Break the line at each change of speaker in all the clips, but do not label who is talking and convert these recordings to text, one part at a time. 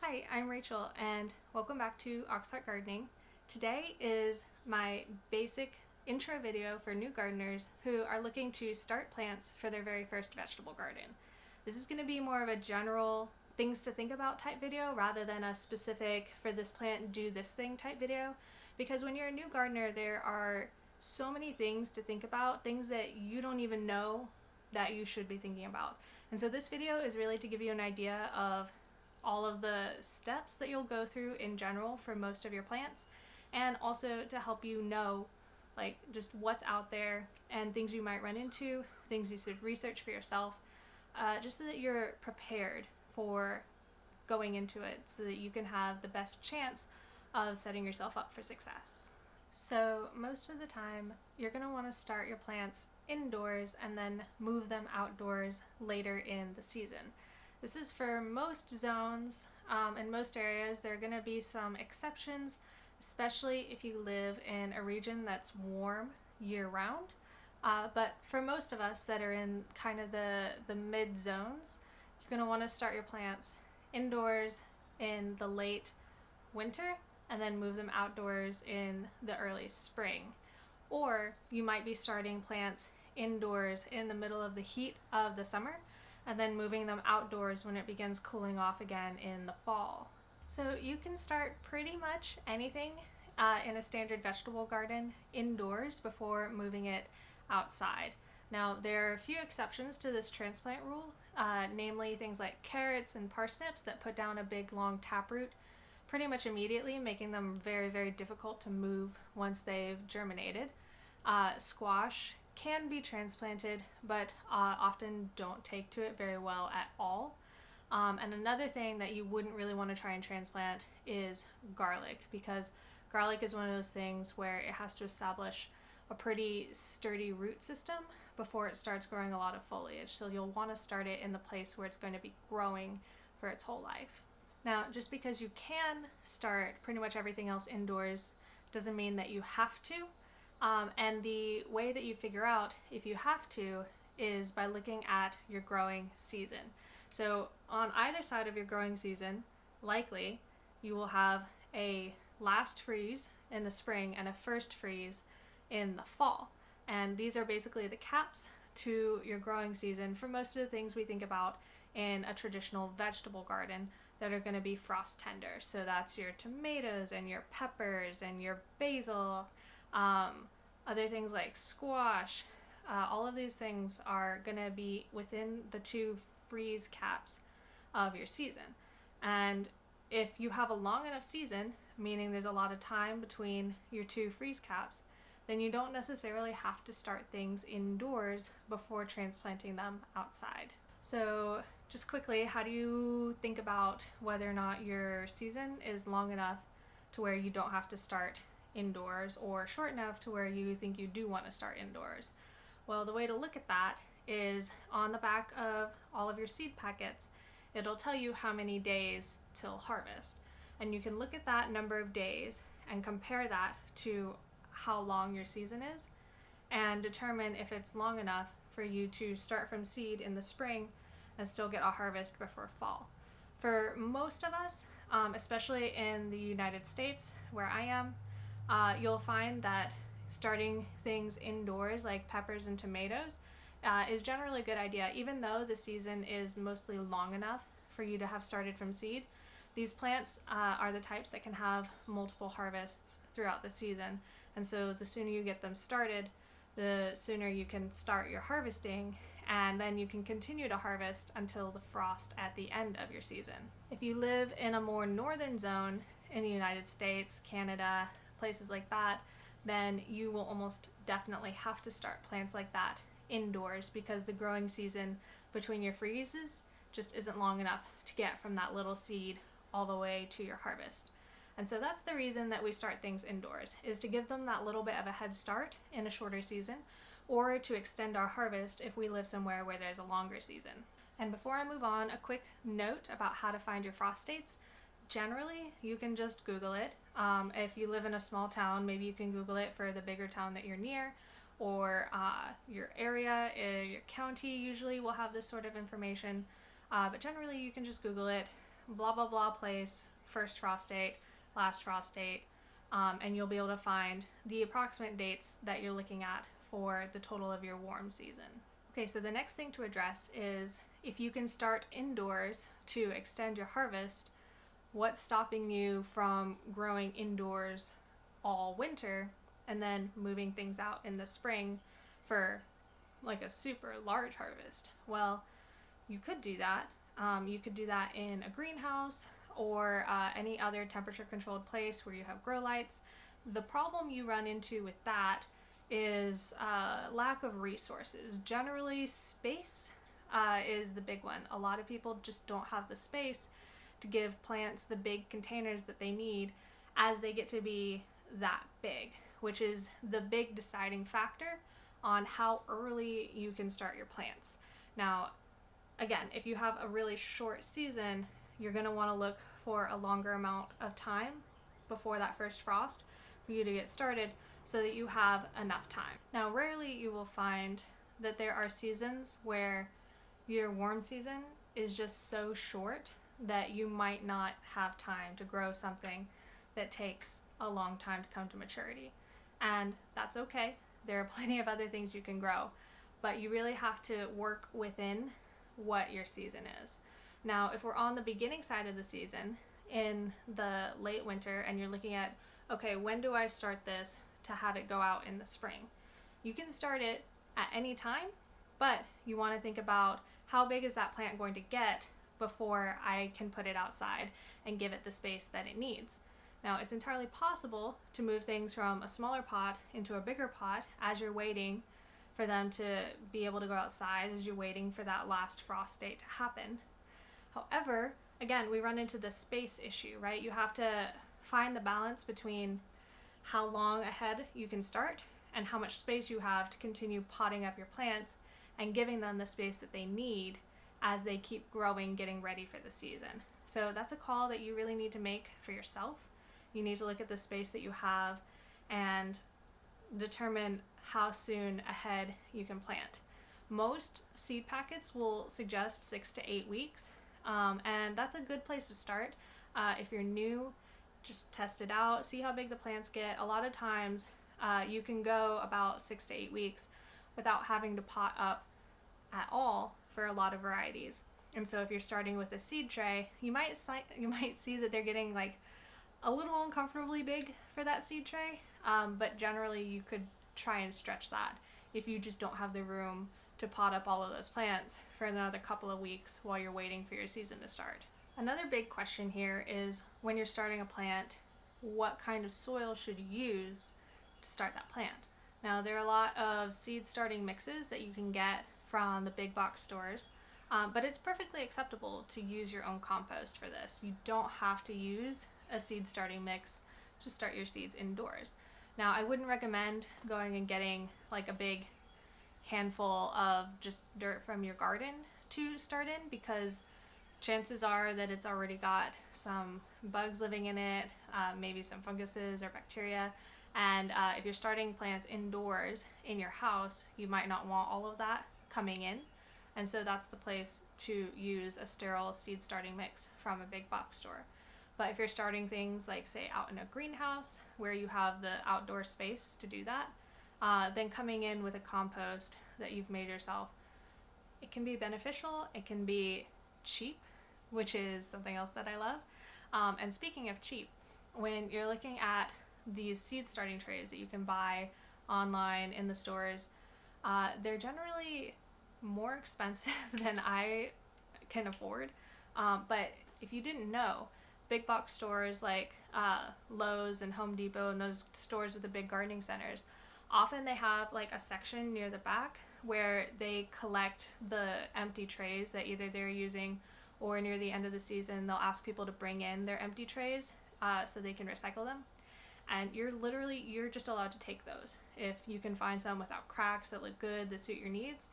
Hi, I'm Rachel and welcome back to Auxhart Gardening. Today is my basic intro video for new gardeners who are looking to start plants for their very first vegetable garden. This is going to be more of a general things to think about type video rather than a specific for this plant do this thing type video, because when you're a new gardener there are so many things to think about, things that you don't even know that you should be thinking about. And so this video is really to give you an idea of all of the steps that you'll go through in general for most of your plants, and also to help you know like just what's out there and things you might run into, things you should research for yourself, just so that you're prepared for going into it so that you can have the best chance of setting yourself up for success. So most of the time you're going to want to start your plants indoors and then move them outdoors later in the season. This is for most zones. In most areas there are going to be some exceptions, especially if you live in a region that's warm year-round. But for most of us that are in kind of the mid zones, you're going to want to start your plants indoors in the late winter and then move them outdoors in the early spring. Or you might be starting plants indoors in the middle of the heat of the summer and then moving them outdoors when it begins cooling off again in the fall. So you can start pretty much anything in a standard vegetable garden indoors before moving it outside. Now there are a few exceptions to this transplant rule, namely things like carrots and parsnips that put down a big long taproot pretty much immediately, making them very, very difficult to move once they've germinated. Squash can be transplanted, but often don't take to it very well at all. And another thing that you wouldn't really want to try and transplant is garlic, because garlic is one of those things where it has to establish a pretty sturdy root system before it starts growing a lot of foliage. So you'll want to start it in the place where it's going to be growing for its whole life. Now, just because you can start pretty much everything else indoors doesn't mean that you have to. And the way that you figure out if you have to is by looking at your growing season. So on either side of your growing season, likely you will have a last freeze in the spring and a first freeze in the fall. And these are basically the caps to your growing season for most of the things we think about in a traditional vegetable garden that are going to be frost tender. So that's your tomatoes and your peppers and your basil, other things like squash. All of these things are going to be within the two freeze caps of your season. And if you have a long enough season, meaning there's a lot of time between your two freeze caps, then you don't necessarily have to start things indoors before transplanting them outside. So just quickly, how do you think about whether or not your season is long enough to where you don't have to start indoors, or short enough to where you think you do want to start indoors? Well, the way to look at that is on the back of all of your seed packets, it'll tell you how many days till harvest. And you can look at that number of days and compare that to how long your season is and determine if it's long enough for you to start from seed in the spring and still get a harvest before fall. For most of us, especially in the United States where I am, you'll find that starting things indoors like peppers and tomatoes is generally a good idea. Even though the season is mostly long enough for you to have started from seed, these plants are the types that can have multiple harvests throughout the season. And so the sooner you get them started, the sooner you can start your harvesting, and then you can continue to harvest until the frost at the end of your season. If you live in a more northern zone in the United States, Canada, places like that, then you will almost definitely have to start plants like that indoors, because the growing season between your freezes just isn't long enough to get from that little seed all the way to your harvest. And so that's the reason that we start things indoors, is to give them that little bit of a head start in a shorter season, or to extend our harvest if we live somewhere where there's a longer season. And before I move on, a quick note about how to find your frost dates. Generally, you can just Google it. If you live in a small town, maybe you can Google it for the bigger town that you're near, or your area, your county usually will have this sort of information. But generally you can just Google it. blah blah blah place, first frost date, last frost date, and you'll be able to find the approximate dates that you're looking at for the total of your warm season. Okay, so the next thing to address is if you can start indoors to extend your harvest, what's stopping you from growing indoors all winter and then moving things out in the spring for like a super large harvest? Well, you could do that. You could do that in a greenhouse or any other temperature controlled place where you have grow lights. The problem you run into with that is lack of resources. Generally, space is the big one. A lot of people just don't have the space to give plants the big containers that they need as they get to be that big, which is the big deciding factor on how early you can start your plants. Now, again, if you have a really short season, you're going to want to look for a longer amount of time before that first frost for you to get started so that you have enough time. Now, rarely you will find that there are seasons where your warm season is just so short that you might not have time to grow something that takes a long time to come to maturity. And that's okay. There are plenty of other things you can grow, but you really have to work within what your season is. Now, if we're on the beginning side of the season in the late winter and you're looking at, okay, when do I start this to have it go out in the spring? You can start it at any time, but you want to think about how big is that plant going to get before I can put it outside and give it the space that it needs. Now, it's entirely possible to move things from a smaller pot into a bigger pot as you're waiting for them to be able to go outside, as you're waiting for that last frost date to happen. However, again, we run into the space issue, right? You have to find the balance between how long ahead you can start and how much space you have to continue potting up your plants and giving them the space that they need as they keep growing, getting ready for the season. So that's a call that you really need to make for yourself. You need to look at the space that you have and determine how soon ahead you can plant. Most seed packets will suggest 6 to 8 weeks, and that's a good place to start. If you're new, just test it out, see how big the plants get. A lot of times you can go about 6 to 8 weeks without having to pot up at all for a lot of varieties. And so if you're starting with a seed tray, you might see that they're getting like a little uncomfortably big for that seed tray, but generally you could try and stretch that if you just don't have the room to pot up all of those plants for another couple of weeks while you're waiting for your season to start. Another big question here is when you're starting a plant, what kind of soil should you use to start that plant? Now, there are a lot of seed starting mixes that you can get from the big box stores, but it's perfectly acceptable to use your own compost for this. You don't have to use a seed starting mix to start your seeds indoors. Now, I wouldn't recommend going and getting like a big handful of just dirt from your garden to start in, because chances are that it's already got some bugs living in it, maybe some funguses or bacteria, and if you're starting plants indoors in your house, you might not want all of that coming in, and so that's the place to use a sterile seed starting mix from a big box store. But if you're starting things like, say, out in a greenhouse where you have the outdoor space to do that, then coming in with a compost that you've made yourself, it can be beneficial, it can be cheap, which is something else that I love. And speaking of cheap, when you're looking at these seed starting trays that you can buy online in the stores, they're generally more expensive than I can afford. But if you didn't know, big box stores like Lowe's and Home Depot and those stores with the big gardening centers, often they have like a section near the back where they collect the empty trays that either they're using, or near the end of the season they'll ask people to bring in their empty trays so they can recycle them. And you're just allowed to take those. If you can find some without cracks that look good, that suit your needs,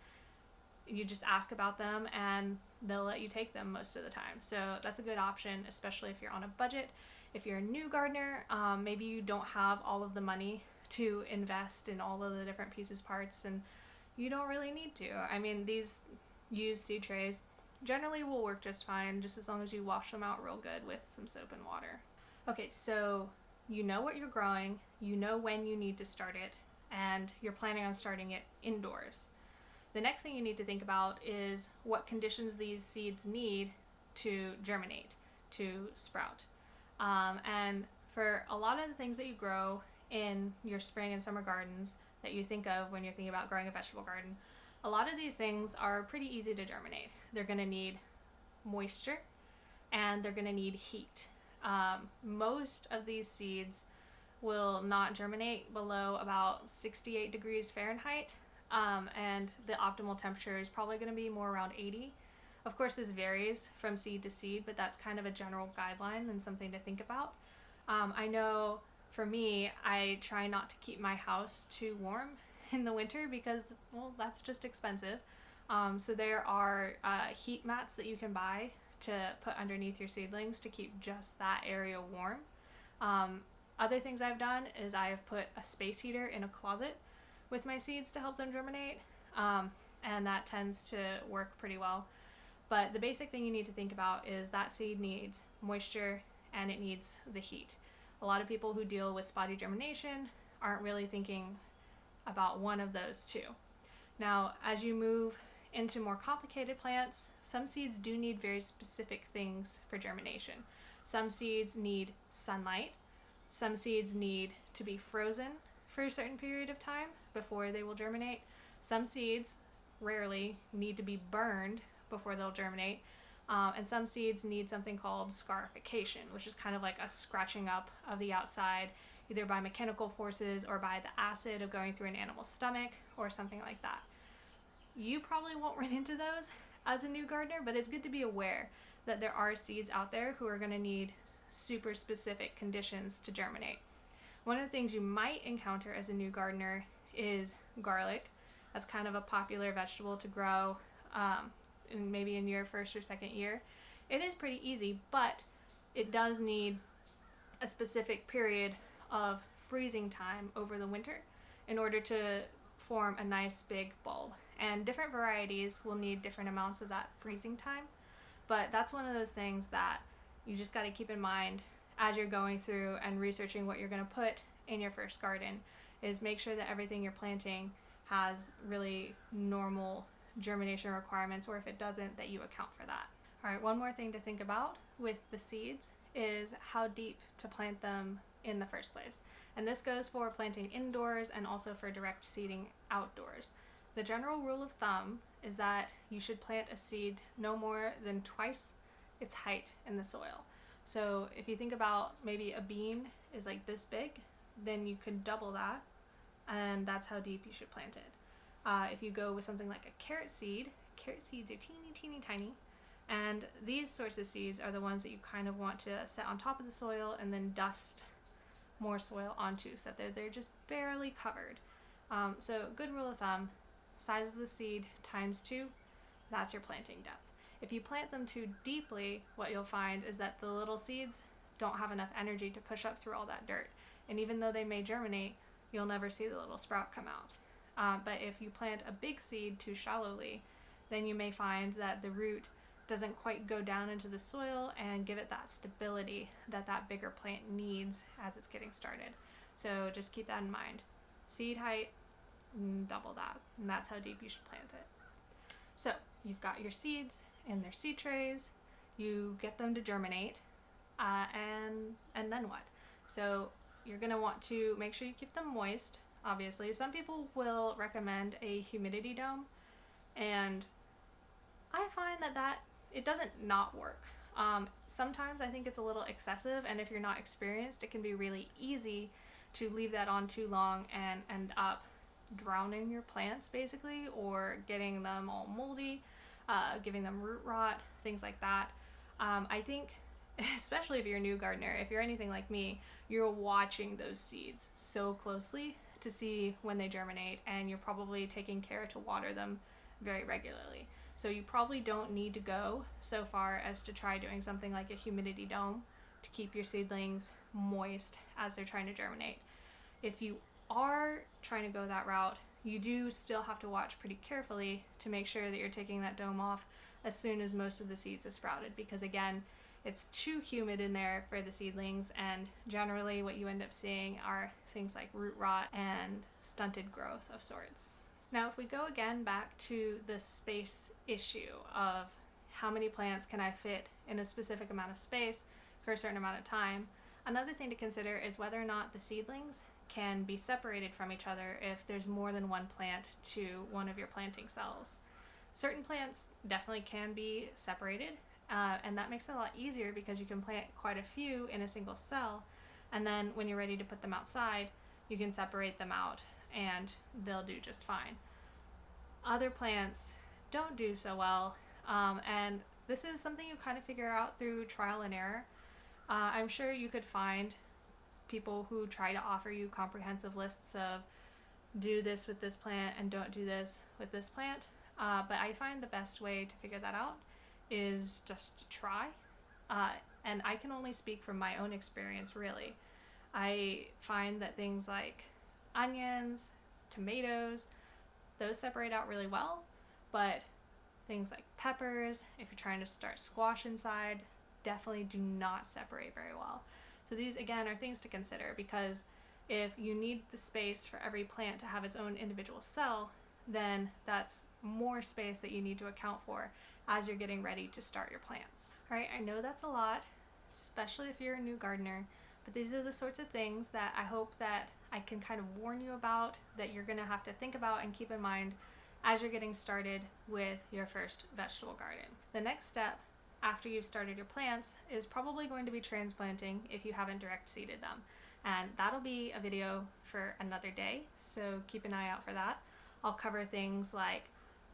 you just ask about them and they'll let you take them most of the time. So that's a good option, especially if you're on a budget. If you're a new gardener, maybe you don't have all of the money to invest in all of the different pieces, parts, and you don't really need to. I mean, these used seed trays, generally will work just fine, just as long as you wash them out real good with some soap and water. Okay, so you know what you're growing, you know when you need to start it, and you're planning on starting it indoors. The next thing you need to think about is what conditions these seeds need to germinate, to sprout. And for a lot of the things that you grow in your spring and summer gardens that you think of when you're thinking about growing a vegetable garden, a lot of these things are pretty easy to germinate. They're going to need moisture and they're going to need heat. Most of these seeds will not germinate below about 68 degrees Fahrenheit, and the optimal temperature is probably going to be more around 80. Of course, this varies from seed to seed, but that's kind of a general guideline and something to think about. I know for me, I try not to keep my house too warm in the winter because, well, that's just expensive. So there are heat mats that you can buy to put underneath your seedlings to keep just that area warm. Other things I've done is I have put a space heater in a closet with my seeds to help them germinate, and that tends to work pretty well. But the basic thing you need to think about is that seed needs moisture and it needs the heat. A lot of people who deal with spotty germination aren't really thinking about one of those two. Now, as you move into more complicated plants, some seeds do need very specific things for germination. Some seeds need sunlight. Some seeds need to be frozen for a certain period of time before they will germinate. Some seeds rarely need to be burned before they'll germinate. And some seeds need something called scarification, which is kind of like a scratching up of the outside, either by mechanical forces or by the acid of going through an animal's stomach or something like that. You probably won't run into those as a new gardener, but it's good to be aware that there are seeds out there who are going to need super specific conditions to germinate. One of the things you might encounter as a new gardener is garlic. That's kind of a popular vegetable to grow maybe in your first or second year. It is pretty easy, but it does need a specific period of freezing time over the winter in order to form a nice big bulb. And different varieties will need different amounts of that freezing time, but that's one of those things that you just got to keep in mind as you're going through and researching what you're going to put in your first garden, is make sure that everything you're planting has really normal germination requirements, or if it doesn't, that you account for that. All right, one more thing to think about with the seeds is how deep to plant them in the first place. And this goes for planting indoors and also for direct seeding outdoors. The general rule of thumb is that you should plant a seed no more than twice its height in the soil. So if you think about maybe a bean is like this big, then you could double that, and that's how deep you should plant it. If you go with something like a carrot seeds are teeny tiny, and these sorts of seeds are the ones that you kind of want to set on top of the soil and then dust more soil onto so that they're just barely covered. So good rule of thumb, size of the seed times 2, that's your planting depth. If you plant them too deeply, what you'll find is that the little seeds don't have enough energy to push up through all that dirt. And even though they may germinate, you'll never see the little sprout come out. But if you plant a big seed too shallowly, then you may find that the root doesn't quite go down into the soil and give it that stability that that bigger plant needs as it's getting started. So just keep that in mind. Seed height, double that, and that's how deep you should plant it. So you've got your seeds in their seed trays, you get them to germinate, and then what? So you're going to want to make sure you keep them moist, obviously. Some people will recommend a humidity dome, and I find that it doesn't not work. Sometimes I think it's a little excessive, and if you're not experienced, it can be really easy to leave that on too long and end up drowning your plants basically, or getting them all moldy, giving them root rot, things like that. I think especially if you're a new gardener, if you're anything like me, you're watching those seeds so closely to see when they germinate, and you're probably taking care to water them very regularly. So you probably don't need to go so far as to try doing something like a humidity dome to keep your seedlings moist as they're trying to germinate. If you are trying to go that route, you do still have to watch pretty carefully to make sure that you're taking that dome off as soon as most of the seeds have sprouted, because again, it's too humid in there for the seedlings, and generally what you end up seeing are things like root rot and stunted growth of sorts. Now, if we go again back to the space issue of how many plants can I fit in a specific amount of space for a certain amount of time, another thing to consider is whether or not the seedlings can be separated from each other if there's more than one plant to one of your planting cells. Certain plants definitely can be separated, and that makes it a lot easier because you can plant quite a few in a single cell, and then when you're ready to put them outside, you can separate them out and they'll do just fine. Other plants don't do so well, and this is something you kind of figure out through trial and error. I'm sure you could find people who try to offer you comprehensive lists of do this with this plant and don't do this with this plant, but I find the best way to figure that out is just to try, and I can only speak from my own experience really. I find that things like onions, tomatoes, those separate out really well, but things like peppers, if you're trying to start squash inside, definitely do not separate very well. So these again are things to consider, because if you need the space for every plant to have its own individual cell, then that's more space that you need to account for as you're getting ready to start your plants. Alright, I know that's a lot, especially if you're a new gardener, but these are the sorts of things that I hope that I can kind of warn you about, that you're going to have to think about and keep in mind as you're getting started with your first vegetable garden. The next step after you've started your plants is probably going to be transplanting if you haven't direct seeded them. And that'll be a video for another day, so keep an eye out for that. I'll cover things like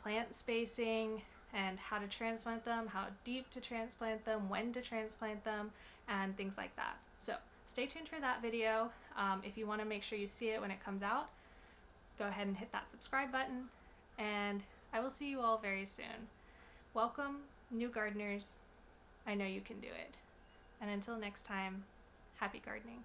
plant spacing and how to transplant them, how deep to transplant them, when to transplant them, and things like that. So stay tuned for that video. If you want to make sure you see it when it comes out, go ahead and hit that subscribe button, and I will see you all very soon. Welcome, new gardeners. I know you can do it. And until next time, happy gardening.